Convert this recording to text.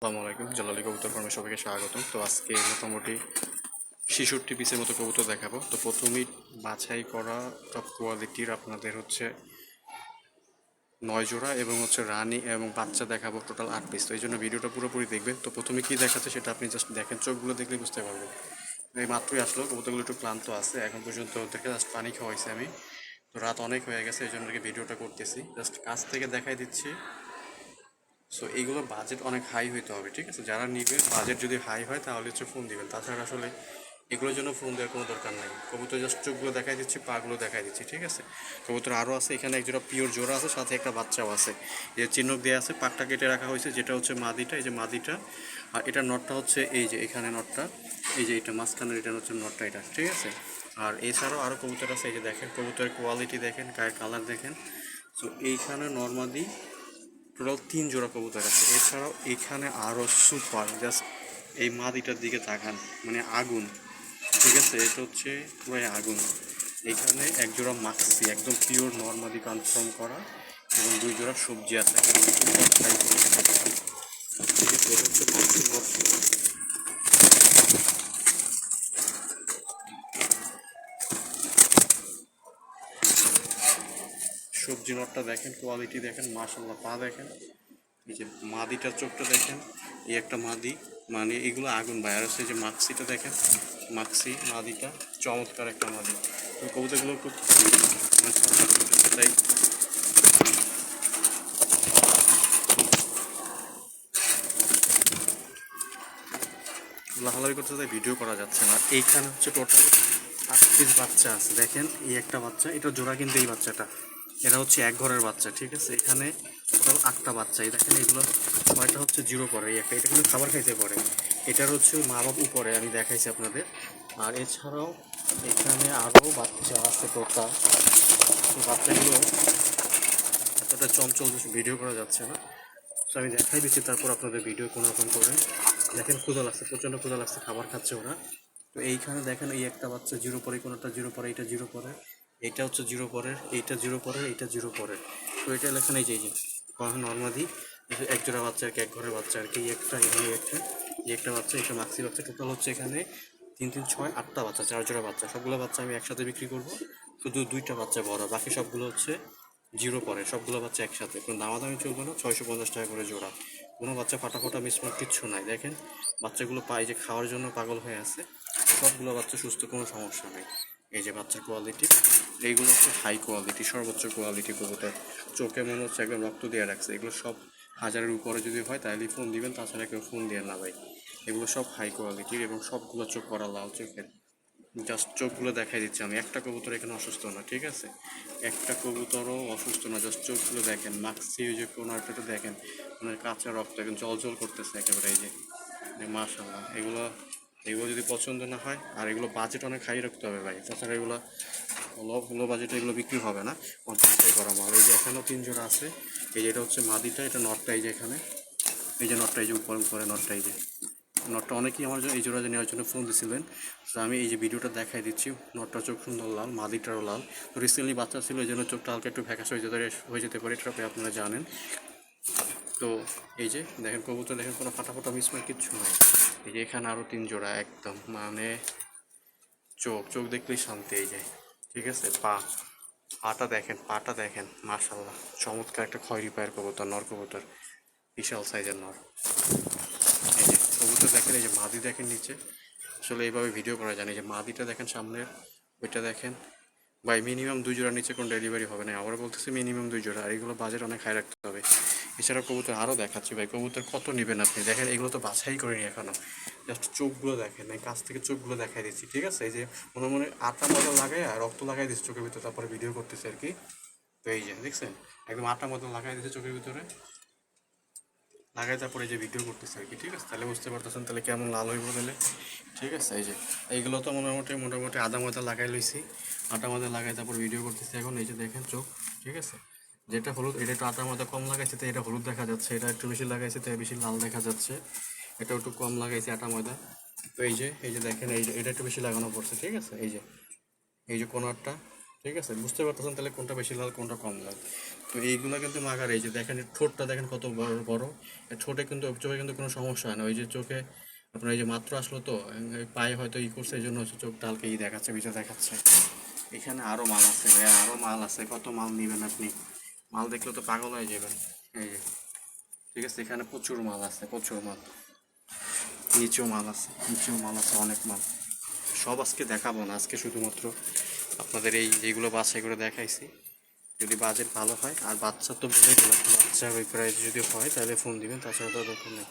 আসসালামু আলাইকুম, জালালি কবুতর ফার্মে সবাইকে স্বাগতম। তো আজকে মোটামুটি 66 পিসের মতো কবুতর দেখাবো। তো প্রথমেই বাছাই করা টপ কোয়ালিটির আপনাদের হচ্ছে 9 জোড়া এবং হচ্ছে রানী এবং বাচ্চা দেখাবো টোটাল 8 পিস। তো এই জন্য ভিডিওটা পুরোপুরি দেখবেন। তো প্রথমে কী দেখাচ্ছে সেটা আপনি জাস্ট দেখেন, চোখগুলো দেখলে বুঝতে পারবেন। এই মাত্রই আসলো, কবুতরগুলো একটু ক্লান্ত আছে, এখন পর্যন্ত ওদেরকে জাস্ট পানি খাওয়াইছি আমি। তো রাত অনেক হয়ে গেছে, এই জন্য ভিডিওটা করতেছি, জাস্ট কাছ থেকে দেখাই দিচ্ছি। সো এইগুলো বাজেট অনেক হাই হইতে হবে, ঠিক আছে? যারা নিবে বাজেট যদি হাই হয় তাহলে হচ্ছে ফোন দিবেন, তাছাড়া আসলে এগুলোর জন্য ফোন দেওয়ার কোনো দরকার নাই। কবুতর জাস্ট চোখগুলো দেখাই দিচ্ছি, পাগুলো দেখাই দিচ্ছি, ঠিক আছে? কবুতর আরও আছে, এখানে একজোড়া পিওর জোড়া আছে, সাথে একটা বাচ্চাও আছে। এই চিহ্নক দেওয়া আছে, পাকটা কেটে রাখা হয়েছে, যেটা হচ্ছে মাদিটা, এই যে মাদিটা। আর এটা নটটা হচ্ছে এই যে এখানে নটটা, এই যে এটা মাঝখানের এটা হচ্ছে নটটা, এটা ঠিক আছে? আর এছাড়াও আরও কবুতর আছে, এই যে দেখেন কবুতরের কোয়ালিটি দেখেন, গায়ের কালার দেখেন। সো এইখানে নর্মালি টোটাল 3 জোড়া কবুতর আছে। এছাড়াও এখানে আরও সুপার, জাস্ট এই মাদিটার দিকে তাকান, মানে আগুন, ঠিক আছে? এটা হচ্ছে পুরো আগুন। এখানে এক জোড়া মাক্সি একদম পিওর নর্মালি কনফার্ম করা, এবং 2 জোড়া সবজি আছে। সবজি নটটা দেখেন, কোয়ালিটি দেখেন, মাশাল্লাহ, পা দেখেন, এই যে মাদিটার চোখটা দেখেন, এই একটা মাদি, মানে এগুলো আগুন ভাই। আর হচ্ছে যে মাক্সিটা দেখেন, মাক্সি মাদিটা চমৎকার একটা মাদি। তো কবুতরগুলো খুব তাই লাফালাফি করতে তাই ভিডিও করা যাচ্ছে না। এইখানে হচ্ছে টোটাল 8 পিস বাচ্চা আছে, দেখেন এই একটা বাচ্চা, এটা জোড়া কিন্তু এই বাচ্চাটা, এটা হচ্ছে এক ঘরের বাচ্চা, ঠিক আছে? এখানে টোটাল 8টা বাচ্চা, এই দেখেন এগুলো 6টা হচ্ছে জিরো পরে, এই একটা, এটা কিন্তু খাবার খাইতে পারে। এটার হচ্ছে মা বাপ উপরে, আমি দেখাইছি আপনাদের। আর এছাড়াও এখানে আরও বাচ্চা আছে টোটাল। বাচ্চাগুলো এতটা চঞ্চল ভিডিও করা যাচ্ছে না, তো আমি দেখাই দিচ্ছি, তারপর আপনাদের ভিডিও কোনো রকম করে দেখেন। ক্ষুধা লাগছে, প্রচণ্ড ক্ষুধা লাগছে, খাবার খাচ্ছে ওরা। তো এইখানে দেখেন এই একটা বাচ্চা জিরো পরে, কোনোটা জিরো পরে, এটা জিরো পরে, এইটা হচ্ছে জিরো পরের, এইটা জিরো পরের, এইটা জিরো পরের। তো এটা লেখেন এই যে নর্মালি এক জোড়া বাচ্চা আর কি, এক ঘরের বাচ্চা আর কি, একটা এখানে একটা, এই একটা বাচ্চা, এটা মাক্সি বাচ্চা। টোটাল হচ্ছে এখানে 3 3 6 8টা বাচ্চা, 4 জোড়া বাচ্চা। সবগুলো বাচ্চা আমি একসাথে বিক্রি করব, শুধু 2টা বাচ্চা বড়, বাকি সবগুলো হচ্ছে জিরো পরে, সবগুলো বাচ্চা একসাথে। কোনো দামাদামি চলবে না, 650 টাকা করে জোড়া। কোনো বাচ্চা ফাটাফাটা মিসমার্ক কিচ্ছু নাই। দেখেন বাচ্চাগুলো পায় যে খাওয়ার জন্য পাগল হয়ে আছে, সবগুলো বাচ্চা সুস্থ, কোনো সমস্যা নেই। এই যে বাচ্চার কোয়ালিটি, এইগুলো হচ্ছে হাই কোয়ালিটি, সর্বোচ্চ কোয়ালিটি কবুতর। চোখে মনে হচ্ছে একদম রক্ত দিয়ে রাখছে। এগুলো সব 1000-এর উপরে যদি হয় তাহলেই ফোন দিবেন, তাছাড়া কেউ ফোন দিয়ে না ভাই। এগুলো সব হাই কোয়ালিটির এবং সবগুলো চোখ করা লাল চোখের। জাস্ট চোখগুলো দেখাই দিচ্ছি আমি, একটা কবুতর এখানে অসুস্থ না, ঠিক আছে? একটা কবুতরও অসুস্থ না, জাস্ট চোখগুলো দেখেন। মাক্সি ওই যে কোনারটা দেখেন, মানে কাঁচা রক্ত একদম জল জল করতেছে একেবারে। এই যে মাশাআল্লাহ, এগুলো এগুলো যদি পছন্দ না হয়, আর এগুলো বাজেট অনেক হাই রাখতে হবে ভাই, তাছাড়া এগুলো লো বাজেটে এগুলো বিক্রি হবে না, বাছাই করা মাল। এই যে এখানেও 3 জোড়া আছে, এই যে এটা হচ্ছে মাদিটা, এটা নটটা, এই যে এখানে এই যে নটটা, এই যে উপরে উপরে নটটা, এই যে নটটা অনেকেই আমার জন্য এই জোড়াটা নেওয়ার জন্য ফোন দিয়েছিলেন। তো আমি এই যে ভিডিওটা দেখাই দিচ্ছি, নটটার চোখ সুন্দর লাল, মাদিটারও লাল। তো রিসেন্টলি বাচ্চা ছিল, এই জন্য চোখটা হালকা একটু ফ্যাকাশ হয়ে যেতে পারে, এটা আপনারা জানেন। তো এই যে দেখেন কবুতর দেখেন, কোনো ফাটা মিসমার কিচ্ছু নাই। এই যে এখানে আরও 3 জোড়া, একদম মানে চোখ চোখ দেখলেই শান্তি। এই যে ঠিক আছে, পাটা দেখেন, পাটা দেখেন, মাশাল্লাহ, চমৎকার একটা খয়েরি পায়ের কবুতর, নর কবুতর, বিশাল সাইজের নর। এই যে কবুতর দেখেন, এই যে মাদি দেখেন নিচে, আসলে এইভাবে ভিডিও করা যায় না। এই যে মাদিটা দেখেন সামনের, ওইটা দেখেন ভাই। মিনিমাম 2 জোড়ার নিচে কোনো ডেলিভারি হবে না, আবার বলতেছি মিনিমাম 2 জোড়া। আর এগুলো বাজেট অনেক হাই রাখতে হবে। এছাড়া কবুতর আরও দেখাচ্ছি ভাই, কবুতর কত নেবেন আপনি দেখেন। এগুলো তো বাছাই করিনি এখনো, জাস্ট চোখগুলো দেখেন, এই কাছ থেকে চোখগুলো দেখাই দিচ্ছি, ঠিক আছে? এই যে মনে মনে আটা মতো লাগাই আর রক্ত লাগাই দিচ্ছি চোখের ভিতরে, তারপরে ভিডিও করতেছে আর কি। তো এই যে দেখছেন, একদম আটা মতো লাগাই দিচ্ছে চোখের ভিতরে, লাগাই তারপরে এই যে ভিডিও করতেছে আর কি, ঠিক আছে? তাহলে বুঝতে পারতেছেন তাহলে কেমন লাল হইব তাহলে, ঠিক আছে? এই যে এইগুলো তো মোটামুটি আদা ময়দা লাগাই লইছি, আটা ময়দা লাগাই তারপর ভিডিও করতেছি এখন। এই যে দেখেন চোখ, ঠিক আছে? যেটা হলুদ এটা একটু আটা ময়দা কম লাগাইছে, তো এটা হলুদ দেখা যাচ্ছে, এটা একটু বেশি লাগাইছে তো বেশি লাল দেখা যাচ্ছে, এটা একটু কম লাগাইছে আটা ময়দা। তো এই যে দেখেন, এই যে এটা একটু বেশি লাগানো পড়ছে, ঠিক আছে? এই যে কোনারটা, ঠিক আছে, বুঝতে পারতেছেন তাহলে কোনটা বেশি লাল কোনটা কম লাল। তো এইগুলো কিন্তু মাগার, এই যে দেখেন এর ঠোঁটটা দেখেন কত বড় বড়। এর ঠোঁটে কিন্তু চোখে কিন্তু কোনো সমস্যা হয় না। ওই যে চোখে আপনার এই যে মাত্র আসলো তো এই পায়ে হয়তো করছে, এই জন্য হচ্ছে চোখটা হালকা দেখাচ্ছে, ভিতরে দেখাচ্ছে। এখানে আরো মাল আছে ভাইয়া, আরো মাল আছে। কত মাল নেবেন আপনি? মাল দেখলে তো পাগল হয়ে যাবেন। এই যে, ঠিক আছে, এখানে প্রচুর মাল আছে, প্রচুর মাল। নিচেও মাল আছে, নিচেও মাল আছে, অনেক মাল। সব আজকে দেখাবো না, আজকে শুধুমাত্র আপনাদের এই যেগুলো বাছাই করে দেখাইছি। যদি বাজেট ভালো হয় আর বাচ্চা তো বলে দিলাম, বাচ্চার ওই প্রাইস যদি হয় তাহলে ফোন দিবেন, তাছাড়া তো দরকার নেই।